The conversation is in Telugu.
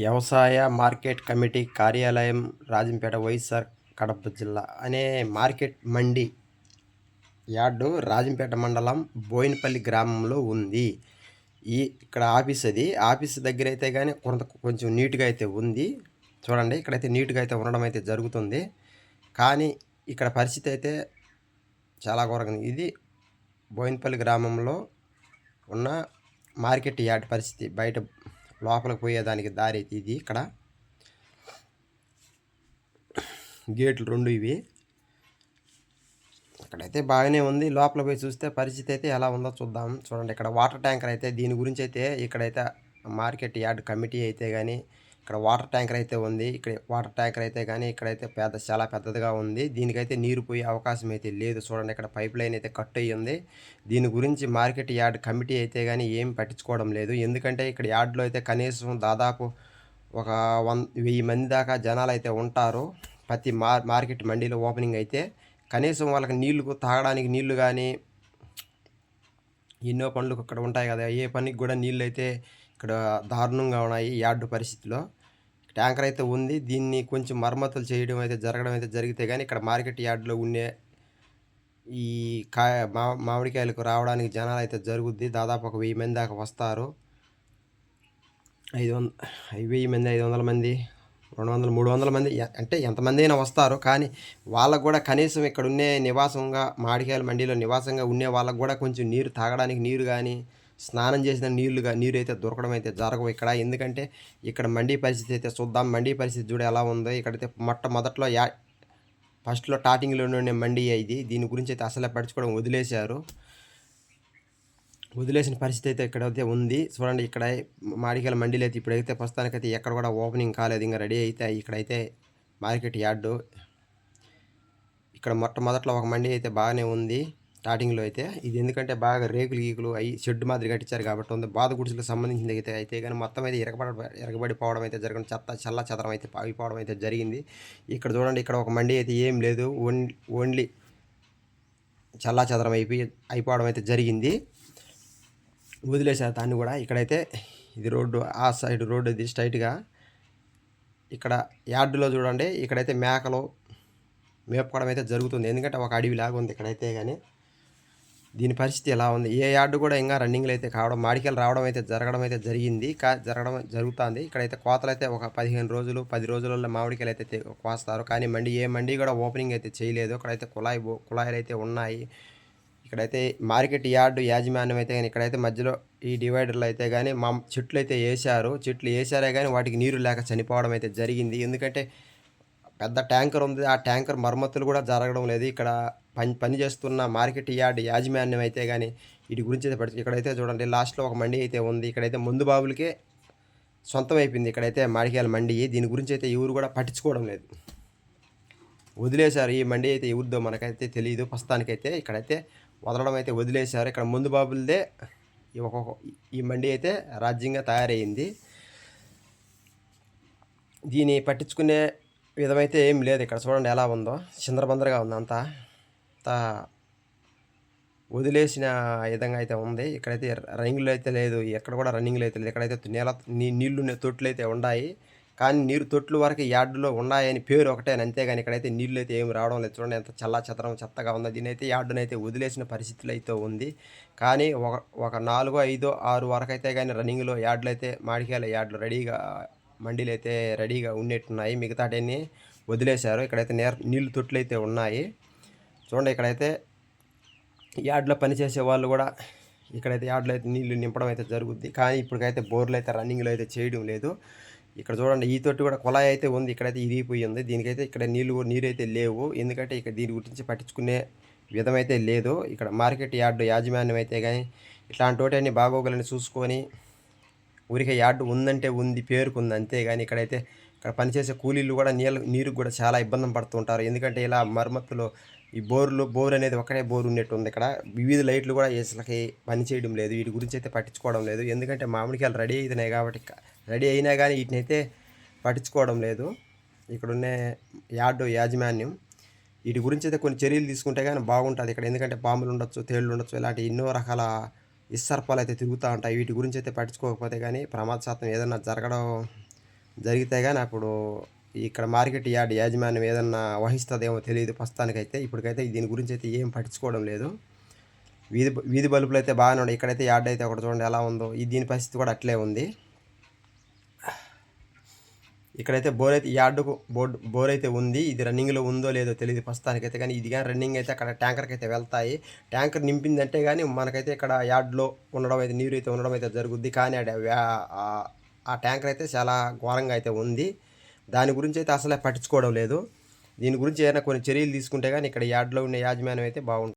వ్యవసాయ మార్కెట్ కమిటీ కార్యాలయం రాజంపేట వైఎస్ఆర్ కడప జిల్లా అనే మార్కెట్ మండి యార్డు రాజంపేట మండలం బోయినపల్లి గ్రామంలో ఉంది. ఇక్కడ ఆఫీస్ దగ్గర అయితే కానీ కొంచెం నీట్గా అయితే ఉంది. చూడండి, ఇక్కడైతే నీట్గా అయితే ఉండడం అయితే జరుగుతుంది. కానీ ఇక్కడ పరిస్థితి అయితే చాలా ఘోరంగా. ఇది బోయినపల్లి గ్రామంలో ఉన్న మార్కెట్ యార్డ్ పరిస్థితి. బయట లోపలికి పోయేదానికి దారి అయితే ఇది. ఇక్కడ గేట్లు రెండు ఇవి. ఇక్కడైతే బాగానే ఉంది. లోపల పోయి చూస్తే పరిస్థితి అయితే ఎలా ఉందో చూద్దాం. చూడండి, ఇక్కడ వాటర్ ట్యాంకర్ అయితే దీని గురించి అయితే ఇక్కడైతే మార్కెట్ యార్డ్ కమిటీ అయితే కానీ ఇక్కడ వాటర్ ట్యాంకర్ అయితే ఉంది. ఇక్కడ వాటర్ ట్యాంకర్ అయితే కానీ ఇక్కడైతే చాలా పెద్దదిగా ఉంది. దీనికైతే నీరు పోయే అవకాశం అయితే లేదు. చూడండి, ఇక్కడ పైప్ లైన్ అయితే కట్ అయ్యి ఉంది. దీని గురించి మార్కెట్ యార్డ్ కమిటీ అయితే కానీ ఏం పట్టించుకోవడం లేదు. ఎందుకంటే ఇక్కడ యార్డ్లో అయితే కనీసం దాదాపు ఒక 1000 మంది దాకా జనాలు అయితే ఉంటారు. ప్రతి మార్కెట్ మండీలో ఓపెనింగ్ అయితే కనీసం వాళ్ళకి నీళ్లు తాగడానికి నీళ్లు కానీ ఎన్నో పనులు ఇక్కడ ఉంటాయి కదా, ఏ పనికి కూడా నీళ్ళు అయితే ఇక్కడ దారుణంగా ఉన్నాయి యార్డు పరిస్థితిలో. ట్యాంకర్ అయితే ఉంది. దీన్ని కొంచెం మరమ్మతులు జరగడం అయితే జరిగితే కానీ ఇక్కడ మార్కెట్ యార్డులో ఉండే ఈ మామిడికాయలకు రావడానికి జనాలు అయితే జరుగుద్ది. దాదాపు ఒక 1000 మంది దాకా వస్తారు. 1000 మంది, 500 మంది, 200, 300 మంది, అంటే ఎంతమంది అయినా వస్తారు. కానీ వాళ్ళకు కూడా కనీసం ఇక్కడ ఉండే నివాసంగా మామిడికాయల మండీలో నివాసంగా ఉండే వాళ్ళకు కూడా కొంచెం నీరు తాగడానికి నీరు కానీ స్నానం చేసిన నీరు అయితే దొరకడం అయితే జరగవు ఇక్కడ. ఎందుకంటే ఇక్కడ మండీ పరిస్థితి అయితే చూద్దాం. మండీ పరిస్థితి చూడ ఎలా ఉందో. ఇక్కడైతే మొట్టమొదట్లో ఫస్ట్లో స్టార్టింగ్లో ఉండే మండీ ఇది. దీని గురించి అయితే అసలే పట్టించుకోవడం వదిలేసిన పరిస్థితి అయితే ఇక్కడైతే ఉంది. చూడండి, ఇక్కడ మామిడికాయల మండీలు అయితే ఇప్పుడైతే ప్రస్తుతానికైతే ఎక్కడ కూడా ఓపెనింగ్ కాలేదు, ఇంకా రెడీ అయితే. ఇక్కడైతే మార్కెట్ యార్డు ఇక్కడ మొట్టమొదట్లో ఒక మండీ అయితే బాగానే ఉంది స్టార్టింగ్లో అయితే. ఇది ఎందుకంటే బాగా రేకులు అవి షెడ్ మాదిరి కట్టించారు కాబట్టి ఉంది. బాధ గుడిసెలకు సంబంధించింది అయితే కానీ మొత్తం అయితే ఎరగబడిపోవడం అయితే జరిగింది. చల్ల చెదరం అయితే ఆగిపోవడం అయితే జరిగింది. ఇక్కడ చూడండి, ఇక్కడ ఒక మండీ అయితే ఏం లేదు, ఓన్లీ చల్లా చెదరం అయిపోవడం అయితే జరిగింది. వదిలేశారు దాన్ని కూడా. ఇక్కడైతే ఇది రోడ్డు, ఆ సైడ్ రోడ్డు ఇది స్ట్రైట్గా. ఇక్కడ యార్డులో చూడండి, ఇక్కడైతే మేకలు మేపుకోవడం అయితే జరుగుతుంది. ఎందుకంటే ఒక అడవిలాగా ఉంది ఇక్కడైతే. కానీ దీని పరిస్థితి ఎలా ఉంది, ఏ యార్డు కూడా ఇంకా రన్నింగ్లో అయితే కావడం, మామిడికాయలు రావడం అయితే జరుగుతుంది. ఇక్కడైతే కోతలు అయితే ఒక 15 రోజులు 10 రోజులలో మామిడికాయలు అయితే కోస్తారు. కానీ ఏ మండీ కూడా ఓపెనింగ్ అయితే చేయలేదు. ఇక్కడైతే కుళాయిలు అయితే ఉన్నాయి. ఇక్కడైతే మార్కెట్ యార్డు యాజమాన్యం అయితే కానీ ఇక్కడైతే మధ్యలో ఈ డివైడర్లు అయితే కానీ చెట్లు అయితే వేసారే కానీ వాటికి నీరు లేక చనిపోవడం అయితే జరిగింది. ఎందుకంటే పెద్ద ట్యాంకర్ ఉంది, ఆ ట్యాంకర్ మరమ్మతులు కూడా జరగడం లేదు. ఇక్కడ పని చేస్తున్న మార్కెట్ యార్డ్ యాజమాన్యం అయితే కానీ వీటి గురించి అయితే ఇక్కడైతే చూడండి, లాస్ట్లో ఒక మండీ అయితే ఉంది. ఇక్కడైతే ముందు బాబులకే సొంతం అయిపోయింది ఇక్కడైతే మామిడికాయల మండీ. దీని గురించి అయితే ఎవరు కూడా పట్టించుకోవడం లేదు, వదిలేశారు. ఈ మండీ అయితే ఎవరిదో మనకైతే తెలియదు. ప్రస్తుతానికైతే ఇక్కడైతే వదలడం అయితే వదిలేశారు. ఇక్కడ ముందు బాబులదే ఈ మండీ అయితే రాజ్యంగా తయారైంది. దీన్ని పట్టించుకునే విధమైతే ఏం లేదు. ఇక్కడ చూడండి ఎలా ఉందో, చిందరబందరగా ఉంది, అంతా వదిలేసిన విధంగా అయితే ఉంది. ఇక్కడైతే రన్నింగ్లో అయితే లేదు, ఎక్కడ కూడా రన్నింగ్లో అయితే లేదు. ఇక్కడైతే నీళ్లు తొట్లు అయితే ఉన్నాయి. కానీ నీరు తొట్లు వరకు యార్డులో ఉన్నాయని పేరు ఒకటే, అంతేగాని ఇక్కడైతే నీళ్ళు అయితే ఏమి రావడం లేదు. చూడండి ఎంత చెత్తగా ఉంది. దీని అయితే యార్డునైతే వదిలేసిన పరిస్థితులు అయితే ఉంది. కానీ ఒక 4, 5, 6 వరకు అయితే కానీ రన్నింగ్లో యార్డులు అయితే మామిడికాయల యార్డులు మండీలు అయితే రెడీగా ఉన్నట్టున్నాయి. మిగతాటన్నీ వదిలేశారు. ఇక్కడైతే నీళ్ళు తొట్లు అయితే ఉన్నాయి. చూడండి, ఇక్కడైతే యార్డులో పనిచేసే వాళ్ళు కూడా ఇక్కడైతే యార్డులో అయితే నీళ్లు నింపడం అయితే జరుగుద్ది. కానీ ఇప్పటికైతే బోర్లు అయితే రన్నింగ్లో అయితే చేయడం లేదు. ఇక్కడ చూడండి, ఈ తొట్టి కూడా కుళాయి అయితే ఉంది, ఇక్కడైతే ఇరిగిపోయి ఉంది. దీనికైతే ఇక్కడ నీరు అయితే లేవు. ఎందుకంటే ఇక్కడ దీని గురించి పట్టించుకునే విధమైతే లేదు. ఇక్కడ మార్కెట్ యార్డు యాజమాన్యం అయితే కానీ ఇట్లాంటి వాటిని బాగోగులని చూసుకొని ఊరికే యార్డు ఉందంటే ఉంది, పేరుకుంది, అంతేగాని ఇక్కడ పనిచేసే కూలీలు కూడా నీరుకు కూడా చాలా ఇబ్బంది పడుతుంటారు. ఎందుకంటే ఇలా మరమ్మతులు ఈ బోర్ అనేది ఒకటే బోర్ ఉన్నట్టు ఉంది. ఇక్కడ వివిధ లైట్లు కూడా అసలుకి పని చేయడం లేదు. వీటి గురించి అయితే పట్టించుకోవడం లేదు. ఎందుకంటే మామిడికాయలు రెడీ అవుతున్నాయి కాబట్టి, రెడీ అయినా కానీ వీటిని అయితే పట్టించుకోవడం లేదు ఇక్కడున్న యార్డు యాజమాన్యం. వీటి గురించి అయితే కొన్ని చర్యలు తీసుకుంటే కానీ బాగుంటుంది ఇక్కడ. ఎందుకంటే పాములు ఉండొచ్చు, తేళ్ళు ఉండొచ్చు, ఇలాంటి ఎన్నో రకాల ఇస్సర్పాలు అయితే తిరుగుతూ ఉంటాయి. వీటి గురించి అయితే పట్టించుకోకపోతే కానీ ప్రమాద శాతం ఏదైనా జరగడం జరిగితే గాని అప్పుడు ఇక్కడ మార్కెట్ యార్డ్ యాజమాన్యం ఏదన్నా వహిస్తదేమో తెలీదు ప్రస్తుతానికైతే. ఇప్పటికైతే దీని గురించయితే ఏం పట్టించుకోవడం లేదు. వీధి బల్బులయితే బాగానే ఉన్నాయి. ఇక్కడైతే యార్డ్ అయితే ఒకటి చూడండి ఎలా ఉందో. దీని పరిస్థితి కూడా అట్లే ఉంది. ఇక్కడైతే బోరైతే యార్డుకు బోరైతే ఉంది. ఇది రన్నింగ్‌లో ఉందో లేదో తెలీదు ప్రస్తుతానికైతే. కానీ ఇది గాని రన్నింగ్ అయితే అక్కడ ట్యాంకర్‌కైతే వెళ్తాయి. ట్యాంకర్ నింపిందంటే గాని మనకైతే ఇక్కడ యార్డ్‌లో ఉండడం అయితే నీరైతే ఉండడం అయితే జరుగుద్ది. కానీ ఆ ట్యాంకర్ అయితే చాలా ఘోరంగా అయితే ఉంది. దాని గురించయితే అసలే పట్టించుకోవడం లేదు. దీని గురించి ఏదైనా కొన్ని చర్యలు తీసుకుంటే గాని ఇక్కడ యార్డ్‌లో ఉండే యాజమాన్యం అయితే బాగుంటుంది.